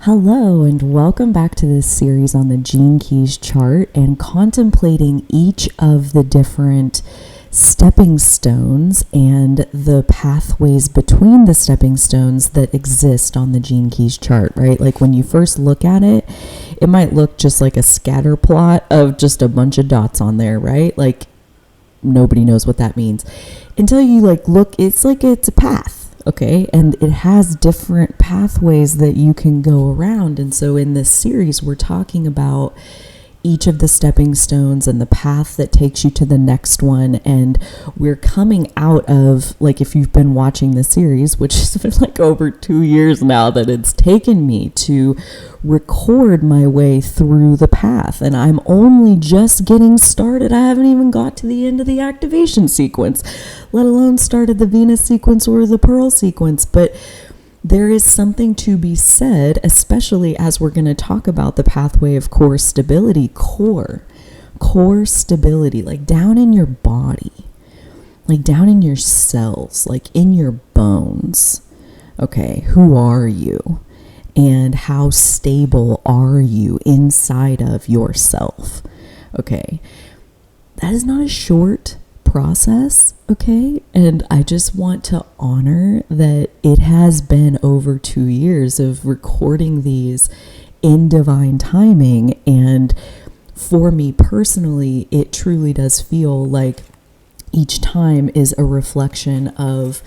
Hello, and welcome back to this series on the Gene Keys chart and contemplating each of the different stepping stones and the pathways between the stepping stones that exist on the Gene Keys chart, right? Like when you first look at it, it might look just like a scatter plot of just a bunch of dots on there, right? Like nobody knows what that means until you look, it's a path. Okay, and it has different pathways that you can go around. And so in this series, we're talking about each of the stepping stones and the path that takes you to the next one. And we're coming out of, if you've been watching the series, which has been over 2 years now that it's taken me to record my way through the path. And I'm only just getting started. I haven't even got to the end of the activation sequence, let alone started the Venus sequence or the Pearl sequence. But there is something to be said, especially as we're going to talk about the pathway of core stability, core stability, like down in your body, like down in your cells, like in your bones. Okay, who are you? And how stable are you inside of yourself? Okay, that is not a short process, okay? And I just want to honor that it has been over 2 years of recording these in divine timing. And for me personally, it truly does feel like each time is a reflection of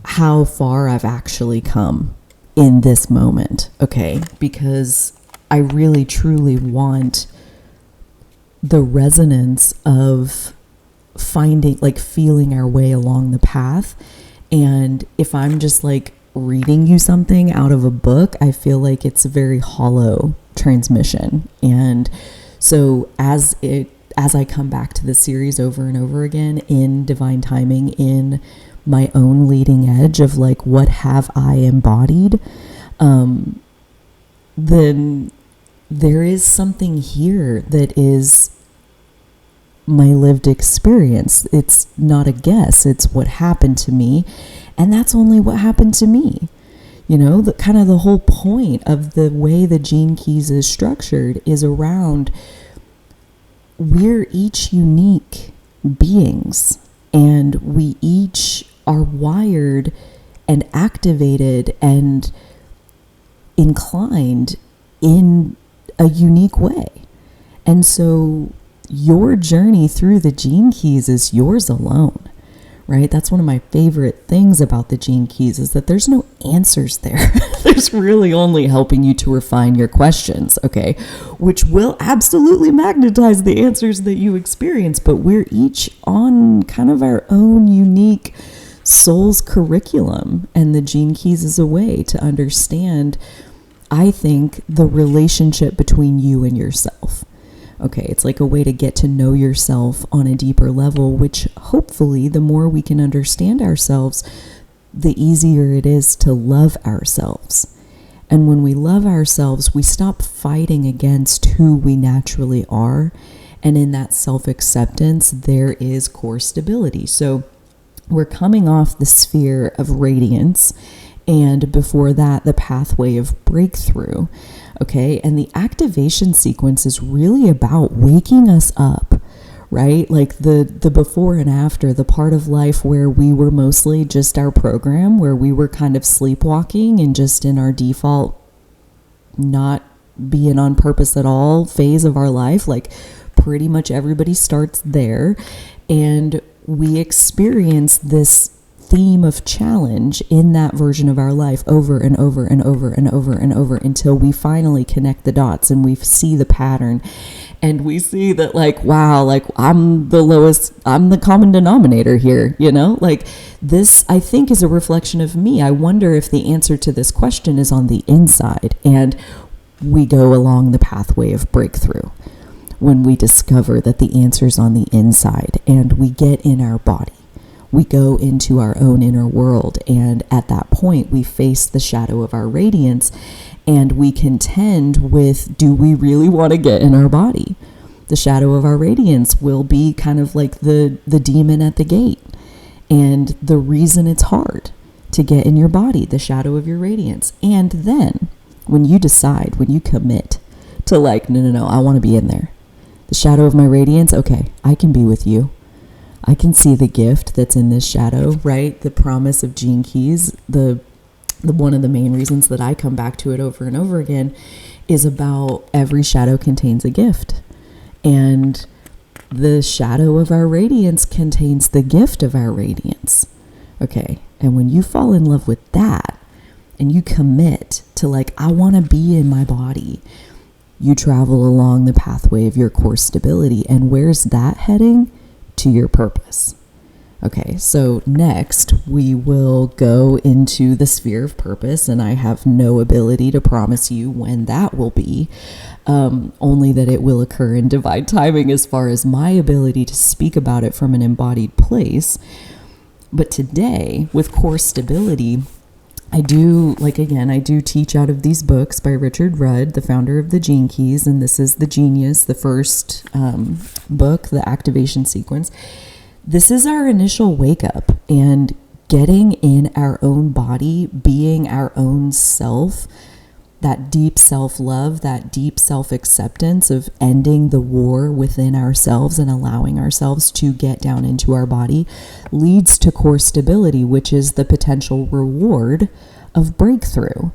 how far I've actually come in this moment, okay? Because I really truly want the resonance of feeling our way along the path. And if I'm just reading you something out of a book, I feel like it's a very hollow transmission. And so as I come back to the series over and over again in divine timing, in my own leading edge of what have I embodied, then there is something here that is my lived experience. It's not a guess. It's what happened to me. And that's only what happened to me. The whole point of the way the Gene Keys is structured is around we're each unique beings, and we each are wired and activated and inclined in a unique way. And so your journey through the Gene Keys is yours alone, right? That's one of my favorite things about the Gene Keys is that there's no answers there. There's really only helping you to refine your questions, okay? Which will absolutely magnetize the answers that you experience, but we're each on kind of our own unique soul's curriculum, and the Gene Keys is a way to understand, I think, the relationship between you and yourself. Okay, it's like a way to get to know yourself on a deeper level, which hopefully the more we can understand ourselves, the easier it is to love ourselves. And when we love ourselves, we stop fighting against who we naturally are. And in that self-acceptance, there is core stability. So we're coming off the sphere of radiance, and before that, the pathway of breakthrough. Okay, and the activation sequence is really about waking us up, right? Like the before and after, the part of life where we were mostly just our program, where we were kind of sleepwalking and just in our default, not being on purpose at all phase of our life. Pretty much everybody starts there. And we experience this theme of challenge in that version of our life over and over and over and over and over until we finally connect the dots and we see the pattern, and we see that wow, I'm the lowest, I'm the common denominator here, this I think is a reflection of me. I wonder if the answer to this question is on the inside, and we go along the pathway of breakthrough when we discover that the answer's on the inside, and we get in our body. We go into our own inner world, and at that point we face the shadow of our radiance, and we contend with, do we really want to get in our body? The shadow of our radiance will be kind of like the demon at the gate, and the reason it's hard to get in your body, the shadow of your radiance. And then when you decide, when you commit to like, no, I want to be in there. The shadow of my radiance, okay, I can be with you. I can see the gift that's in this shadow, right? The promise of Gene Keys, the one of the main reasons that I come back to it over and over again is about every shadow contains a gift. And the shadow of our radiance contains the gift of our radiance. Okay, and when you fall in love with that and you commit to like, I want to be in my body, you travel along the pathway of your core stability. And where's that heading? To your purpose. Okay, so next we will go into the sphere of purpose, and I have no ability to promise you when that will be, only that it will occur in divine timing as far as my ability to speak about it from an embodied place. But today, with core stability, I do teach out of these books by Richard Rudd, the founder of the Gene Keys, and this is The Genius, the first book, the activation sequence. This is our initial wake up and getting in our own body, being our own self, that deep self-love, that deep self-acceptance of ending the war within ourselves and allowing ourselves to get down into our body leads to core stability, which is the potential reward of breakthrough.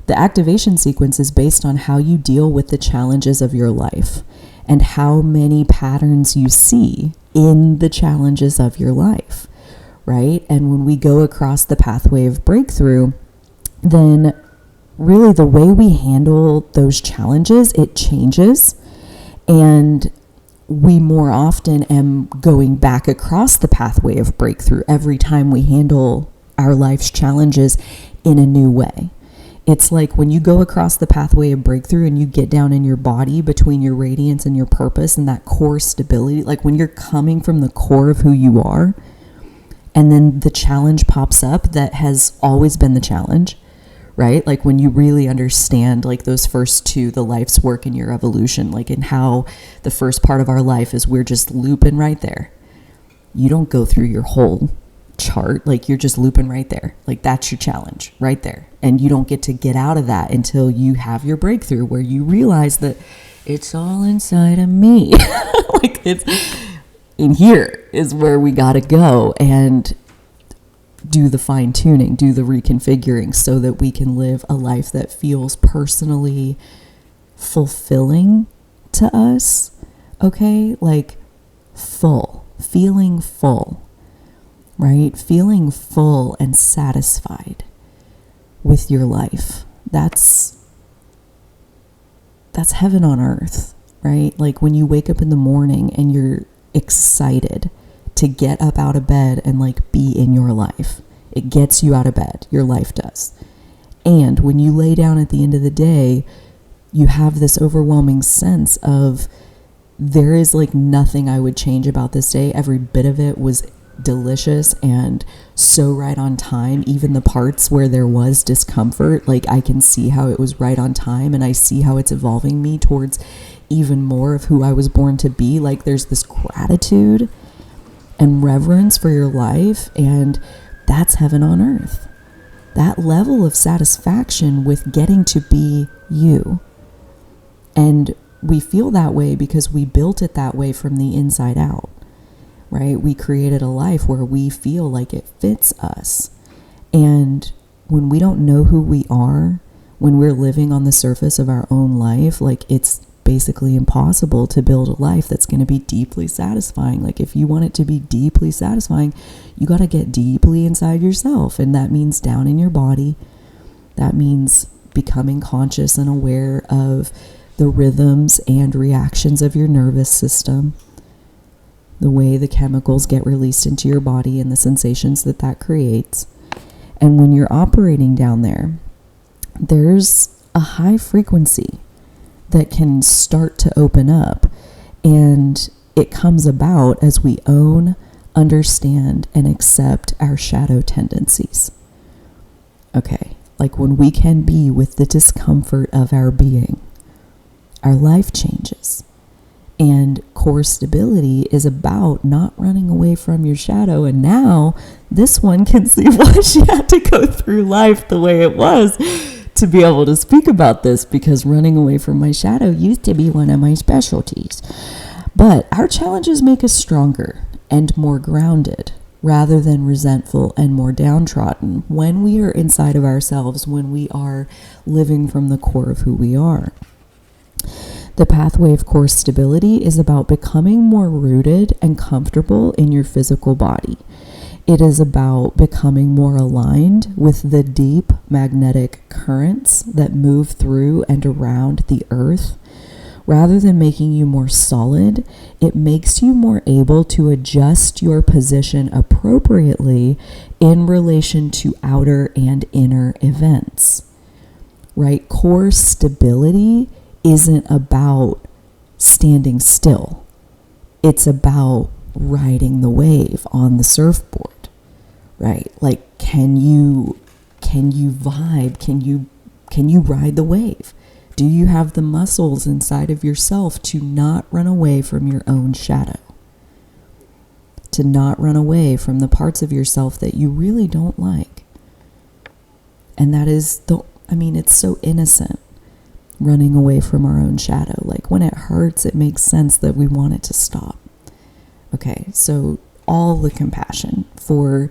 The activation sequence is based on how you deal with the challenges of your life and how many patterns you see in the challenges of your life, right? And when we go across the pathway of breakthrough, then really the way we handle those challenges, it changes. And we more often am going back across the pathway of breakthrough every time we handle our life's challenges in a new way. It's like when you go across the pathway of breakthrough and you get down in your body between your radiance and your purpose and that core stability, like when you're coming from the core of who you are, and then the challenge pops up that has always been the challenge, right? Like when you really understand like those first two, the life's work and your evolution, like in how the first part of our life is we're just looping right there. You don't go through your whole chart, like you're just looping right there. Like that's your challenge right there. And you don't get to get out of that until you have your breakthrough where you realize that it's all inside of me. Like it's in here is where we got to go and do the fine tuning, do the reconfiguring so that we can live a life that feels personally fulfilling to us. Okay. Like feeling full, right? Feeling full and satisfied with your life. That's heaven on earth, right? Like when you wake up in the morning and you're excited to get up out of bed and like be in your life. It gets you out of bed. Your life does. And when you lay down at the end of the day, you have this overwhelming sense of there is like nothing I would change about this day. Every bit of it was delicious and so right on time. Even the parts where there was discomfort, like I can see how it was right on time and I see how it's evolving me towards even more of who I was born to be. Like there's this gratitude and reverence for your life, and that's heaven on earth. That level of satisfaction with getting to be you. And we feel that way because we built it that way from the inside out, right? We created a life where we feel like it fits us. And when we don't know who we are, when we're living on the surface of our own life, like it's basically impossible to build a life that's going to be deeply satisfying. Like if you want it to be deeply satisfying, you got to get deeply inside yourself. And that means down in your body. That means becoming conscious and aware of the rhythms and reactions of your nervous system, the way the chemicals get released into your body and the sensations that that creates. And when you're operating down there, there's a high frequency that can start to open up, and it comes about as we own, understand, and accept our shadow tendencies. Okay, like when we can be with the discomfort of our being, our life changes. And core stability is about not running away from your shadow. And now this one can see why she had to go through life the way it was, to be able to speak about this, because running away from my shadow used to be one of my specialties. But our challenges make us stronger and more grounded, rather than resentful and more downtrodden, when we are inside of ourselves, when we are living from the core of who we are. The pathway of core stability is about becoming more rooted and comfortable in your physical body. It is about becoming more aligned with the deep magnetic currents that move through and around the earth. Rather than making you more solid, it makes you more able to adjust your position appropriately in relation to outer and inner events. Right? Core stability isn't about standing still. It's about riding the wave on the surfboard. Right? Like, can you vibe? Can you ride the wave? Do you have the muscles inside of yourself to not run away from your own shadow? To not run away from the parts of yourself that you really don't like? And that is it's so innocent, running away from our own shadow. Like, when it hurts, it makes sense that we want it to stop. Okay, so all the compassion for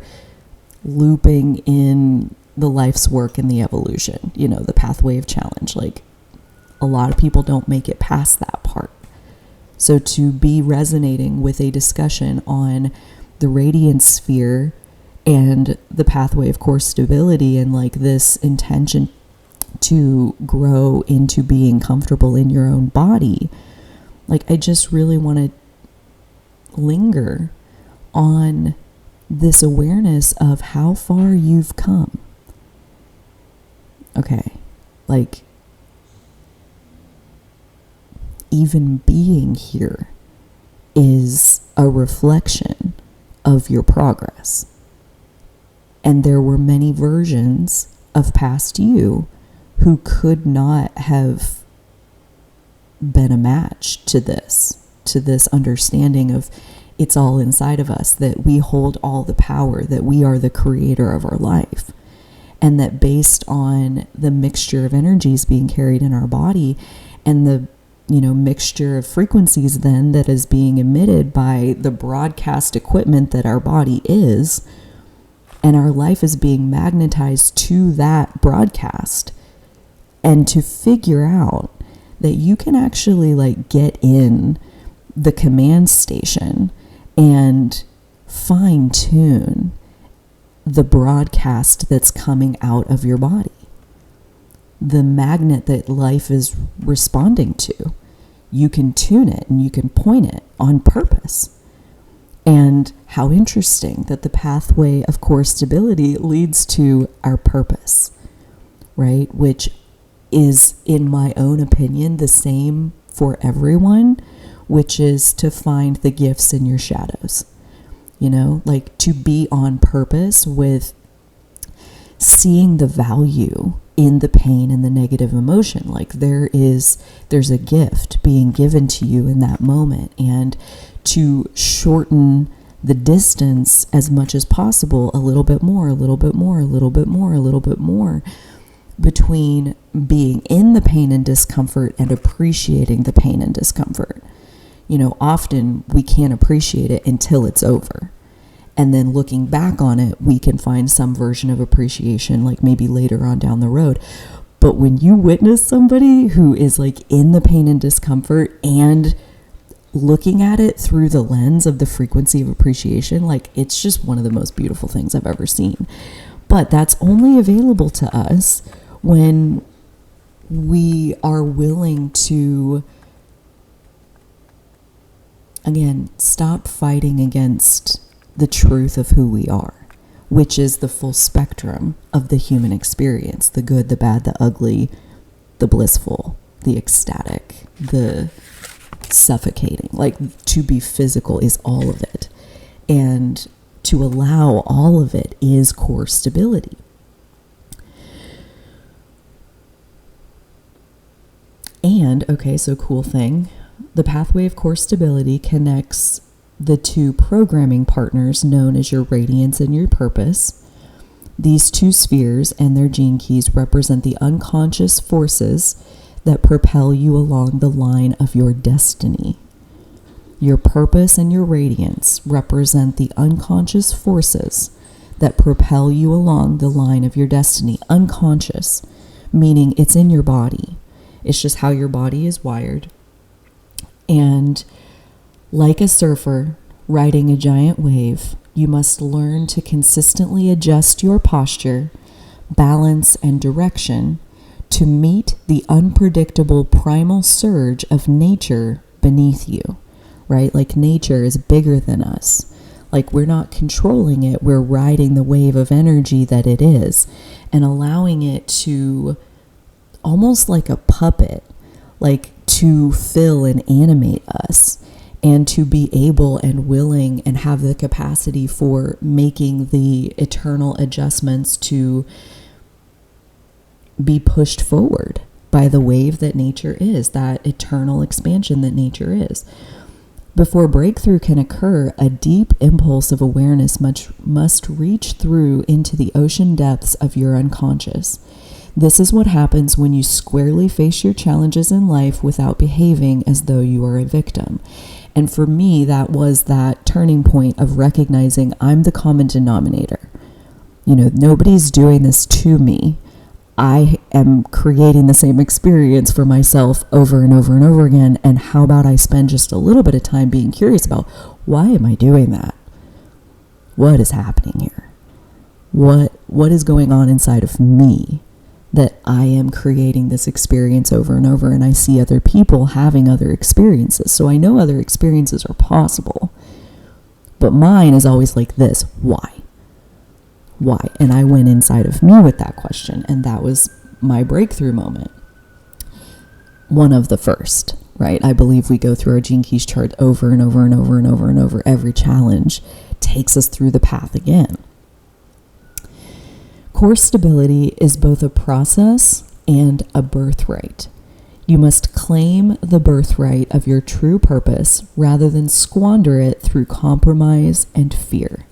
looping in the life's work and the evolution, the pathway of challenge. Like, a lot of people don't make it past that part. So to be resonating with a discussion on the radiance sphere and the pathway of core stability, and like this intention to grow into being comfortable in your own body, like, I just really want to linger on this awareness of how far you've come. Okay, like, even being here is a reflection of your progress. And there were many versions of past you who could not have been a match to this understanding of it's all inside of us, that we hold all the power, that we are the creator of our life. And that based on the mixture of energies being carried in our body and the mixture of frequencies then that is being emitted by the broadcast equipment that our body is, and our life is being magnetized to that broadcast, and to figure out that you can actually like get in the command station and fine tune the broadcast that's coming out of your body. The magnet that life is responding to, you can tune it and you can point it on purpose. And how interesting that the pathway of core stability leads to our purpose, right? Which is, in my own opinion, the same for everyone, which is to find the gifts in your shadows. Like, to be on purpose with seeing the value in the pain and the negative emotion. Like, there's a gift being given to you in that moment, and to shorten the distance as much as possible, a little bit more, a little bit more, a little bit more, a little bit more, between being in the pain and discomfort and appreciating the pain and discomfort. Often we can't appreciate it until it's over. And then looking back on it, we can find some version of appreciation, like maybe later on down the road. But when you witness somebody who is like in the pain and discomfort and looking at it through the lens of the frequency of appreciation, like, it's just one of the most beautiful things I've ever seen. But that's only available to us when we are willing to, again, stop fighting against the truth of who we are, which is the full spectrum of the human experience: the good, the bad, the ugly, the blissful, the ecstatic, the suffocating. Like, to be physical is all of it. And to allow all of it is core stability. And, okay, so cool thing, the pathway of core stability connects the two programming partners known as your radiance and your purpose. These two spheres and their gene keys represent the unconscious forces that propel you along the line of your destiny. Your purpose and your radiance represent the unconscious forces that propel you along the line of your destiny. Unconscious, meaning it's in your body. It's just how your body is wired. And like a surfer riding a giant wave, you must learn to consistently adjust your posture, balance, and direction to meet the unpredictable primal surge of nature beneath you, right? Like nature is bigger than us. Like we're not controlling it, we're riding the wave of energy that it is and allowing it to, almost like a puppet, like to fill and animate us, and to be able and willing and have the capacity for making the eternal adjustments to be pushed forward by the wave that nature is, that eternal expansion that nature is. Before breakthrough can occur, a deep impulse of awareness must reach through into the ocean depths of your unconscious. This is what happens when you squarely face your challenges in life without behaving as though you are a victim. And for me, that was that turning point of recognizing I'm the common denominator. You know, nobody's doing this to me. I am creating the same experience for myself over and over and over again. And how about I spend just a little bit of time being curious about, why am I doing that? What is happening here? What is going on inside of me that I am creating this experience over and over, and I see other people having other experiences. So I know other experiences are possible, but mine is always like this. Why? And I went inside of me with that question, and that was my breakthrough moment. One of the first, right? I believe we go through our Gene Keys chart over and over and over and over and over. Every challenge takes us through the path again. Core stability is both a process and a birthright. You must claim the birthright of your true purpose rather than squander it through compromise and fear.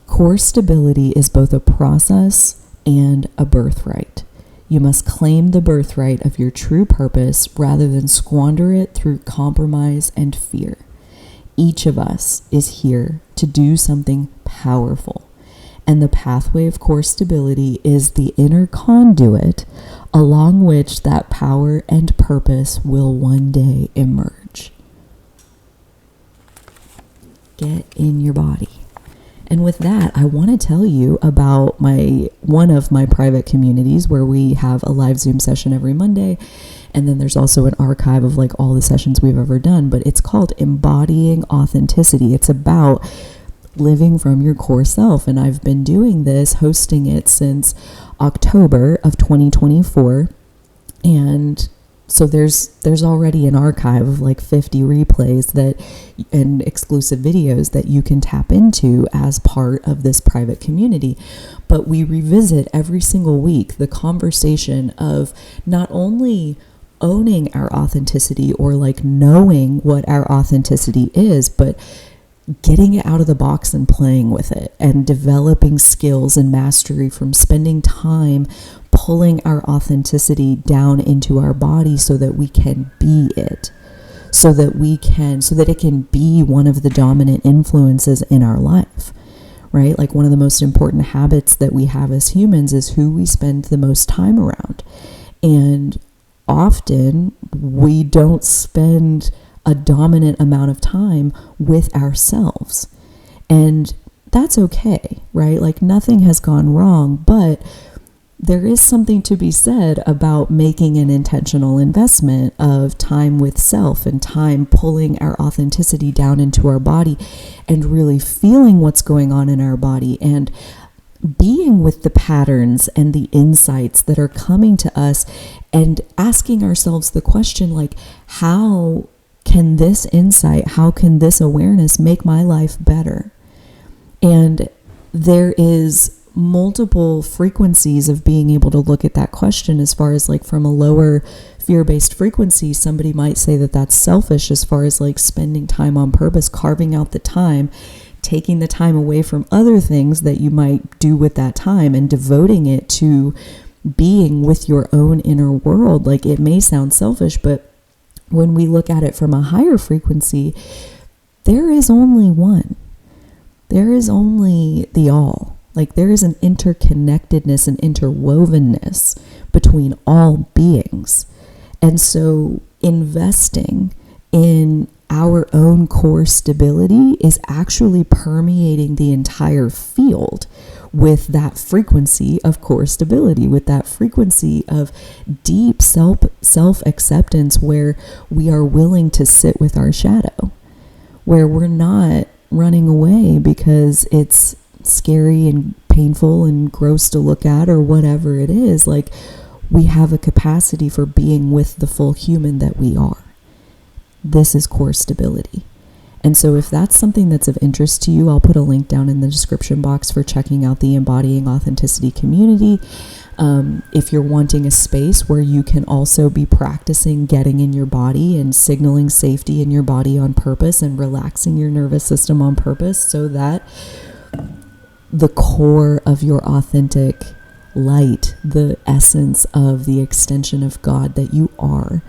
Core stability is both a process and a birthright. You must claim the birthright of your true purpose rather than squander it through compromise and fear. Each of us is here to do something powerful. And the pathway of core stability is the inner conduit along which that power and purpose will one day emerge. Get in your body. And with that, I want to tell you about one of my private communities where we have a live Zoom session every Monday. And then there's also an archive of like all the sessions we've ever done, but it's called Embodying Authenticity. It's about living from your core self. And I've been doing this, hosting it since October of 2024. And so there's already an archive of like 50 replays and exclusive videos that you can tap into as part of this private community. But we revisit every single week the conversation of not only owning our authenticity or like knowing what our authenticity is, but getting it out of the box and playing with it and developing skills and mastery from spending time pulling our authenticity down into our body so that we can be it, so that it can be one of the dominant influences in our life, right? Like one of the most important habits that we have as humans is who we spend the most time around. And often we don't spend a dominant amount of time with ourselves. And that's okay, right? Like nothing has gone wrong, but there is something to be said about making an intentional investment of time with self and time pulling our authenticity down into our body and really feeling what's going on in our body and being with the patterns and the insights that are coming to us and asking ourselves the question like, how can this insight, how can this awareness make my life better? And there is multiple frequencies of being able to look at that question as far as like from a lower fear-based frequency. Somebody might say that that's selfish as far as like spending time on purpose, carving out the time, taking the time away from other things that you might do with that time and devoting it to being with your own inner world. Like, it may sound selfish, but when we look at it from a higher frequency, there is only one. There is only the all. Like, there is an interconnectedness and interwovenness between all beings. And so investing in our own core stability is actually permeating the entire field with that frequency of core stability, with that frequency of deep self-acceptance, where we are willing to sit with our shadow, where we're not running away because it's scary and painful and gross to look at or whatever it is. Like, we have a capacity for being with the full human that we are. This is core stability. And so if that's something that's of interest to you, I'll put a link down in the description box for checking out the Embodying Authenticity community. If you're wanting a space where you can also be practicing getting in your body and signaling safety in your body on purpose and relaxing your nervous system on purpose, so that the core of your authentic light, the essence of the extension of God that you are,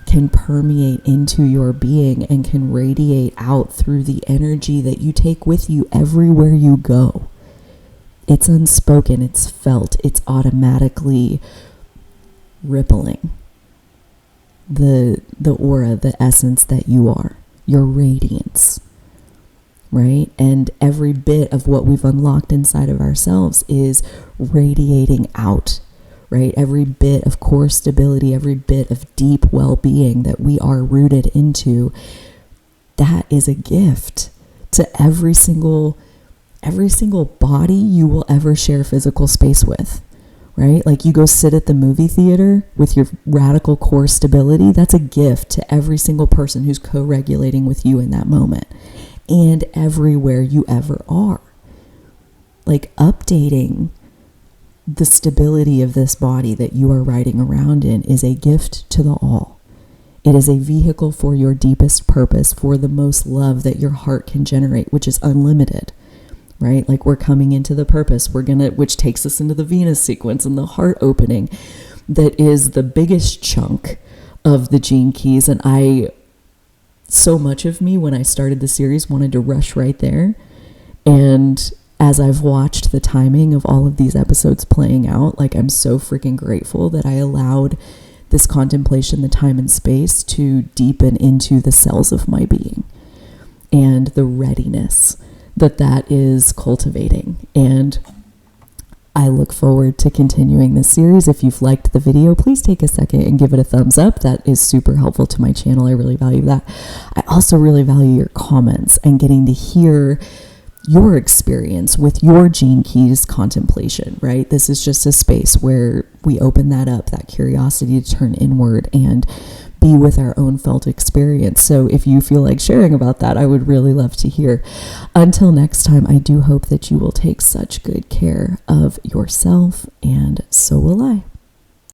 can permeate into your being and can radiate out through the energy that you take with you everywhere you go. It's unspoken, it's felt, it's automatically rippling. The aura, the essence that you are, your radiance, right? And every bit of what we've unlocked inside of ourselves is radiating out, right? Every bit of core stability, every bit of deep well-being that we are rooted into, that is a gift to every single body you will ever share physical space with, right? Like, you go sit at the movie theater with your radical core stability, that's a gift to every single person who's co-regulating with you in that moment, and everywhere you ever are. Like, updating the stability of this body that you are riding around in is a gift to the all. It is a vehicle for your deepest purpose, for the most love that your heart can generate, which is unlimited, right? Like, we're coming into the purpose, which takes us into the Venus sequence and the heart opening, that is the biggest chunk of the gene keys. And so much of me, when I started the series, wanted to rush right there. And as I've watched the timing of all of these episodes playing out, like, I'm so freaking grateful that I allowed this contemplation, the time and space, to deepen into the cells of my being and the readiness that is cultivating. And I look forward to continuing this series. If you've liked the video, please take a second and give it a thumbs up. That is super helpful to my channel. I really value that. I also really value your comments and getting to hear your experience with your gene keys contemplation, right? This is just a space where we open that up, that curiosity to turn inward and be with our own felt experience. So if you feel like sharing about that, I would really love to hear. Until next time, I do hope that you will take such good care of yourself, and so will I.